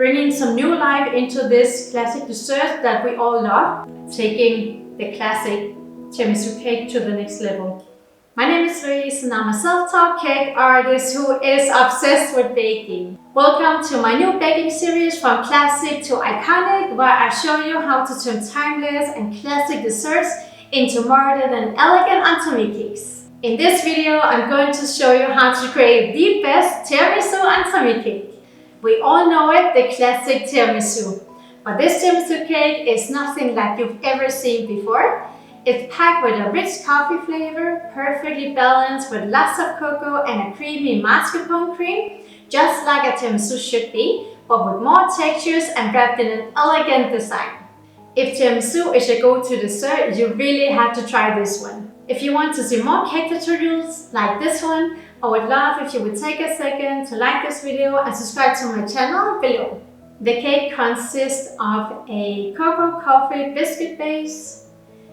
bringing some new life into this classic dessert that we all love, taking the classic tiramisu cake to the next level. My name is Louise and I'm a self-taught cake artist who is obsessed with baking. Welcome to my new baking series from classic to iconic, where I show you how to turn timeless and classic desserts into modern and elegant Entremet cakes. In this video, I'm going to show you how to create the best tiramisu Entremet cake. We all know it, the classic tiramisu. But this tiramisu cake is nothing like you've ever seen before. It's packed with a rich coffee flavor, perfectly balanced with lots of cocoa and a creamy mascarpone cream, just like a tiramisu should be, but with more textures and wrapped in an elegant design. If tiramisu is your go-to dessert, you really have to try this one. If you want to see more cake tutorials like this one, I would love if you would take a second to like this video and subscribe to my channel below. The cake consists of a cocoa coffee biscuit base,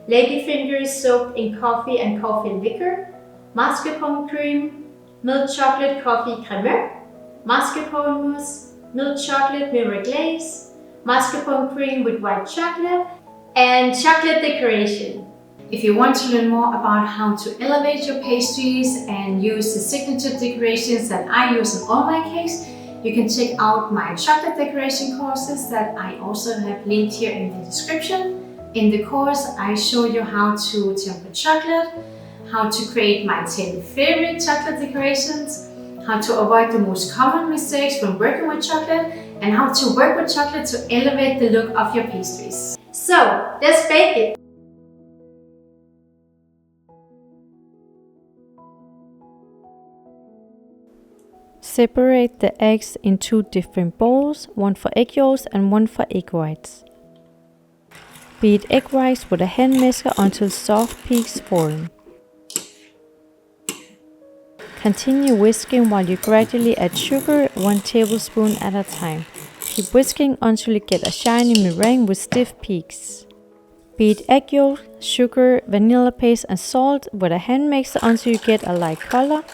ladyfingers soaked in coffee and coffee liquor, mascarpone cream, milk chocolate coffee cremeux, mascarpone mousse, milk chocolate mirror glaze, mascarpone cream with white chocolate, and chocolate decoration. If you want to learn more about how to elevate your pastries and use the signature decorations that I use in all my cakes, you can check out my chocolate decoration courses that I also have linked here in the description. In the course, I show you how to temper chocolate, how to create my 10 favorite chocolate decorations, how to avoid the most common mistakes when working with chocolate, and how to work with chocolate to elevate the look of your pastries. So, let's bake it! Separate the eggs in 2 different bowls, one for egg yolks and one for egg whites. Beat egg whites with a hand mixer until soft peaks form. Continue whisking while you gradually add sugar, 1 tablespoon at a time. Keep whisking until you get a shiny meringue with stiff peaks. Beat egg yolk, sugar, vanilla paste and salt with a hand mixer until you get a light color.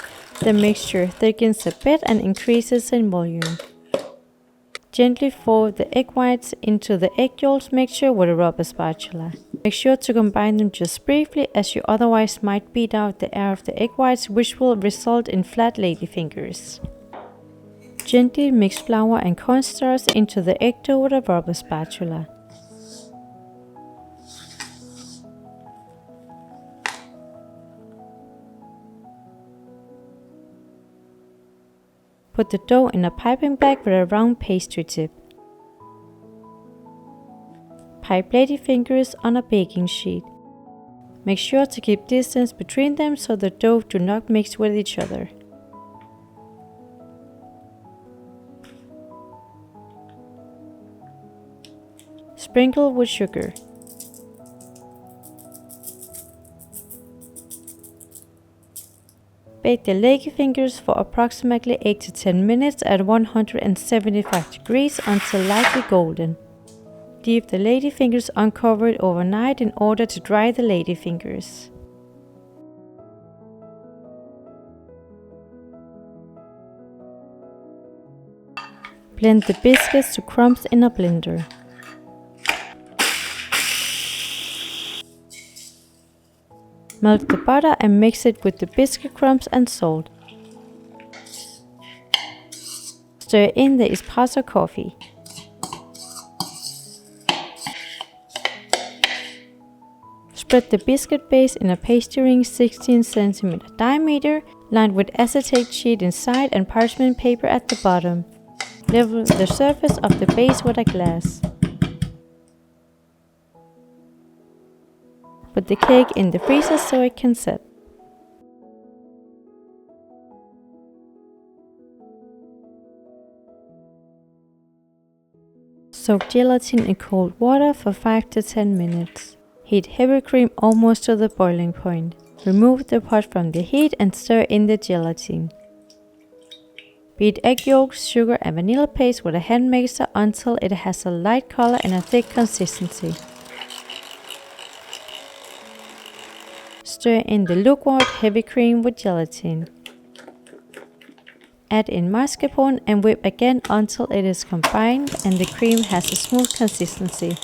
The mixture thickens a bit and increases in volume. Gently fold the egg whites into the egg yolks mixture with a rubber spatula. Make sure to combine them just briefly, as you otherwise might beat out the air of the egg whites, which will result in flat ladyfingers. Gently mix flour and cornstarch into the egg dough with a rubber spatula. Put the dough in a piping bag with a round pastry tip. Pipe ladyfingers on a baking sheet. Make sure to keep distance between them so the dough do not mix with each other. Sprinkle with sugar. Bake the ladyfingers for approximately 8 to 10 minutes at 175 degrees until lightly golden. Leave the ladyfingers uncovered overnight in order to dry the ladyfingers. Blend the biscuits to crumbs in a blender. Melt the butter and mix it with the biscuit crumbs and salt. Stir in the espresso coffee. Spread the biscuit base in a pastry ring 16 cm diameter, lined with acetate sheet inside and parchment paper at the bottom. Level the surface of the base with a glass. Put the cake in the freezer so it can set. Soak gelatin in cold water for 5 to 10 minutes. Heat heavy cream almost to the boiling point. Remove the pot from the heat and stir in the gelatin. Beat egg yolks, sugar and vanilla paste with a hand mixer until it has a light color and a thick consistency. Stir in the lukewarm heavy cream with gelatin. Add in mascarpone and whip again until it is combined and the cream has a smooth consistency.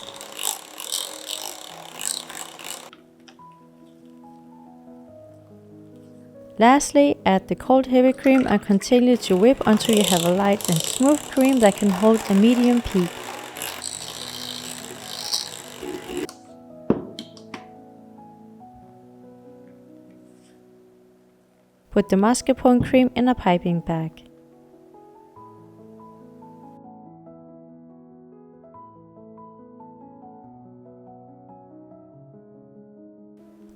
Lastly, add the cold heavy cream and continue to whip until you have a light and smooth cream that can hold a medium peak. Put the mascarpone cream in a piping bag.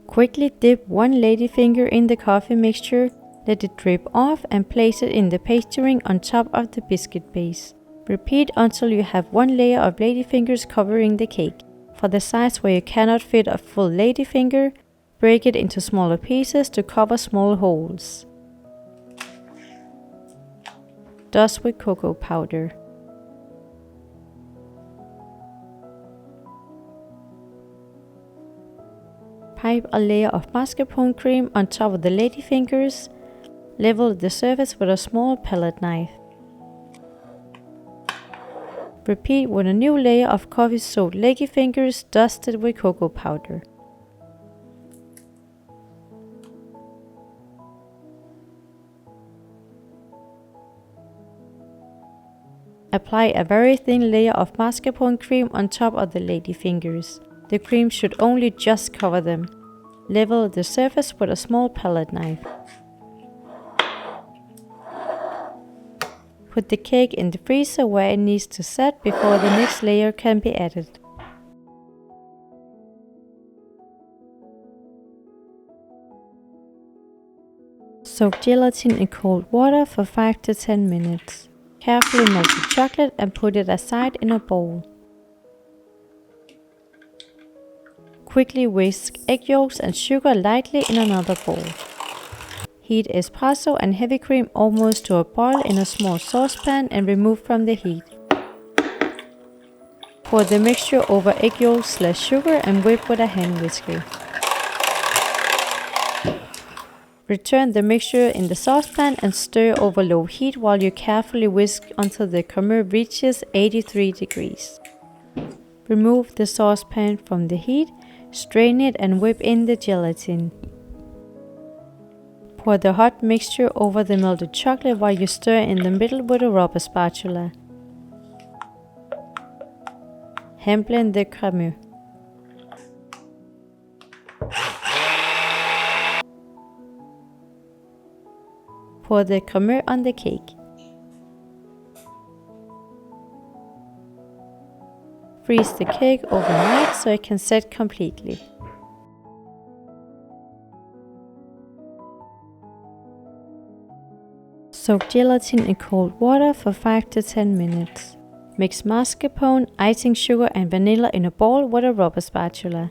Quickly dip one ladyfinger in the coffee mixture, let it drip off and place it in the pastry ring on top of the biscuit base. Repeat until you have one layer of ladyfingers covering the cake. For the sides where you cannot fit a full ladyfinger, break it into smaller pieces to cover small holes. Dust with cocoa powder. Pipe a layer of mascarpone cream on top of the ladyfingers. Level the surface with a small palette knife. Repeat with a new layer of coffee-soaked ladyfingers dusted with cocoa powder. Apply a very thin layer of mascarpone cream on top of the ladyfingers. The cream should only just cover them. Level the surface with a small palette knife. Put the cake in the freezer where it needs to set before the next layer can be added. Soak gelatin in cold water for 5 to 10 minutes. Carefully melt the chocolate and put it aside in a bowl. Quickly whisk egg yolks and sugar lightly in another bowl. Heat espresso and heavy cream almost to a boil in a small saucepan and remove from the heat. Pour the mixture over egg yolks/sugar and whip with a hand whisker. Return the mixture in the saucepan and stir over low heat while you carefully whisk until the Cremeux reaches 83 degrees. Remove the saucepan from the heat, strain it and whip in the gelatin. Pour the hot mixture over the melted chocolate while you stir in the middle with a rubber spatula. Hand blend the Cremeux. Pour the Cremeux on the cake. Freeze the cake overnight so it can set completely. Soak gelatin in cold water for 5 to 10 minutes. Mix mascarpone, icing sugar and vanilla in a bowl with a rubber spatula.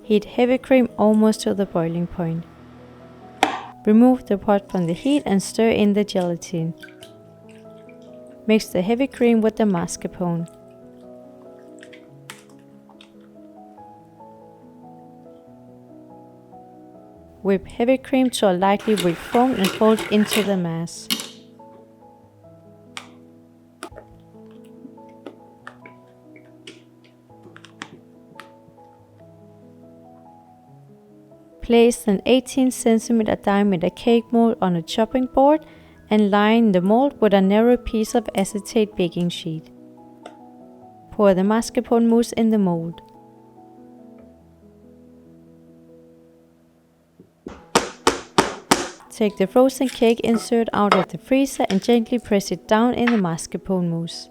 Heat heavy cream almost to the boiling point. Remove the pot from the heat and stir in the gelatin. Mix the heavy cream with the mascarpone. Whip heavy cream to a lightly whipped foam and fold into the mass. Place an 18 cm diameter cake mold on a chopping board and line the mold with a narrow piece of acetate baking sheet. Pour the mascarpone mousse in the mold. Take the frozen cake insert out of the freezer and gently press it down in the mascarpone mousse.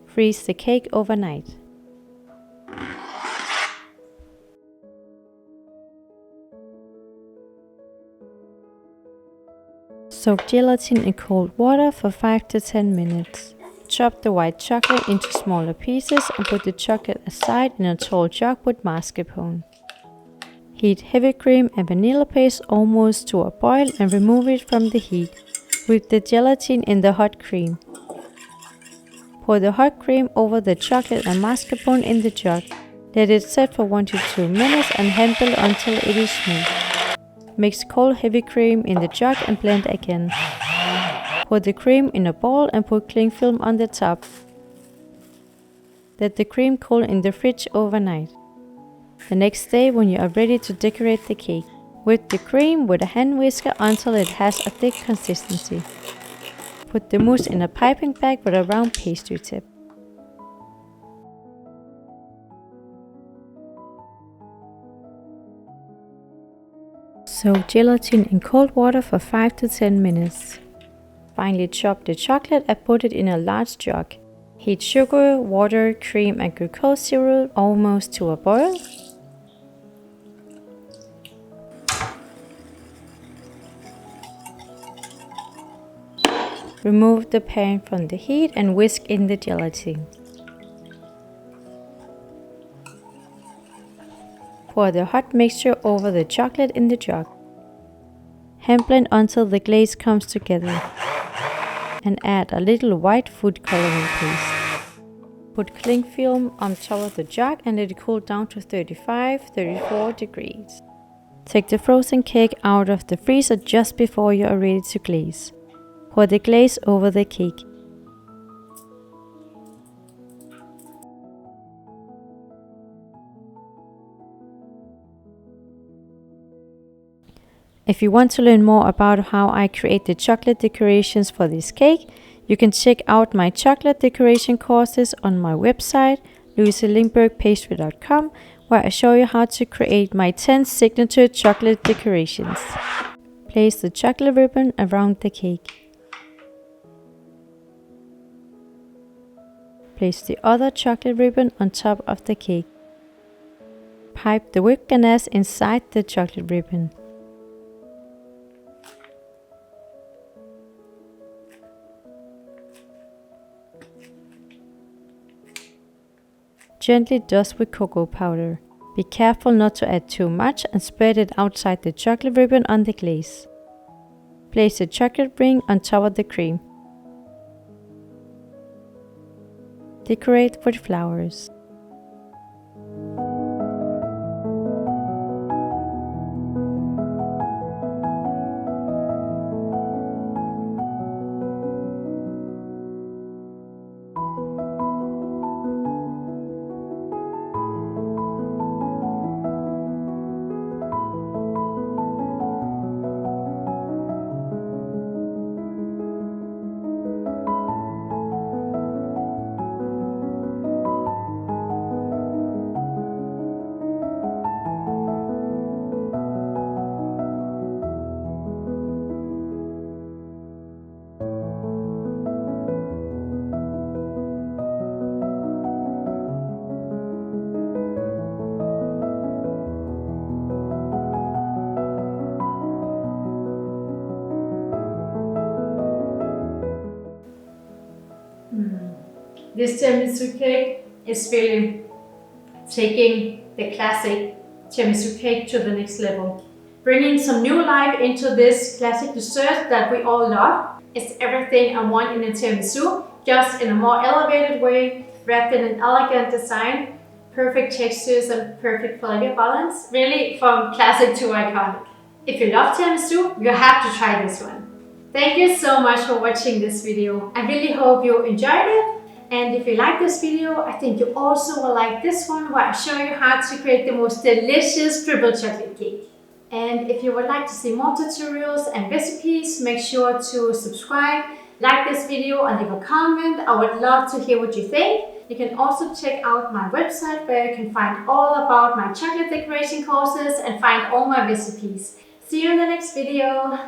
Freeze the cake overnight. Soak gelatin in cold water for 5 to 10 minutes. Chop the white chocolate into smaller pieces and put the chocolate aside in a tall jug with mascarpone. Heat heavy cream and vanilla paste almost to a boil and remove it from the heat. Whip the gelatin in the hot cream. Pour the hot cream over the chocolate and mascarpone in the jug. Let it set for 1 to 2 minutes and hand blend until it is smooth. Mix cold heavy cream in the jug and blend again. Pour the cream in a bowl and put cling film on the top. Let the cream cool in the fridge overnight. The next day, when you are ready to decorate the cake, whip the cream with a hand whisker until it has a thick consistency. Put the mousse in a piping bag with a round pastry tip. Soak gelatin in cold water for 5 to 10 minutes. Finally chop the chocolate and put it in a large jug. Heat sugar, water, cream and cacao syrup almost to a boil. Remove the pan from the heat and whisk in the gelatin. Pour the hot mixture over the chocolate in the jug. Hand blend until the glaze comes together. And add a little white food coloring paste. Put cling film on top of the jug and let it cool down to 35-34 degrees. Take the frozen cake out of the freezer just before you are ready to glaze. Pour the glaze over the cake. If you want to learn more about how I create the chocolate decorations for this cake, you can check out my chocolate decoration courses on my website, louiselindbergpastry.com, where I show you how to create my 10 signature chocolate decorations. Place the chocolate ribbon around the cake. Place the other chocolate ribbon on top of the cake. Pipe the whipped ganache inside the chocolate ribbon. Gently dust with cocoa powder. Be careful not to add too much and spread it outside the chocolate ribbon on the glaze. Place the chocolate ring on top of the cream. Decorate with flowers. This tiramisu cake is really taking the classic tiramisu cake to the next level. Bringing some new life into this classic dessert that we all love. It's everything I want in a tiramisu, just in a more elevated way, wrapped in an elegant design, perfect textures and perfect flavor balance. Really from classic to iconic. If you love tiramisu, you have to try this one. Thank you so much for watching this video. I really hope you enjoyed it. And if you like this video, I think you also will like this one where I show you how to create the most delicious triple chocolate cake. And if you would like to see more tutorials and recipes, make sure to subscribe, like this video and leave a comment. I would love to hear what you think. You can also check out my website where you can find all about my chocolate decoration courses and find all my recipes. See you in the next video.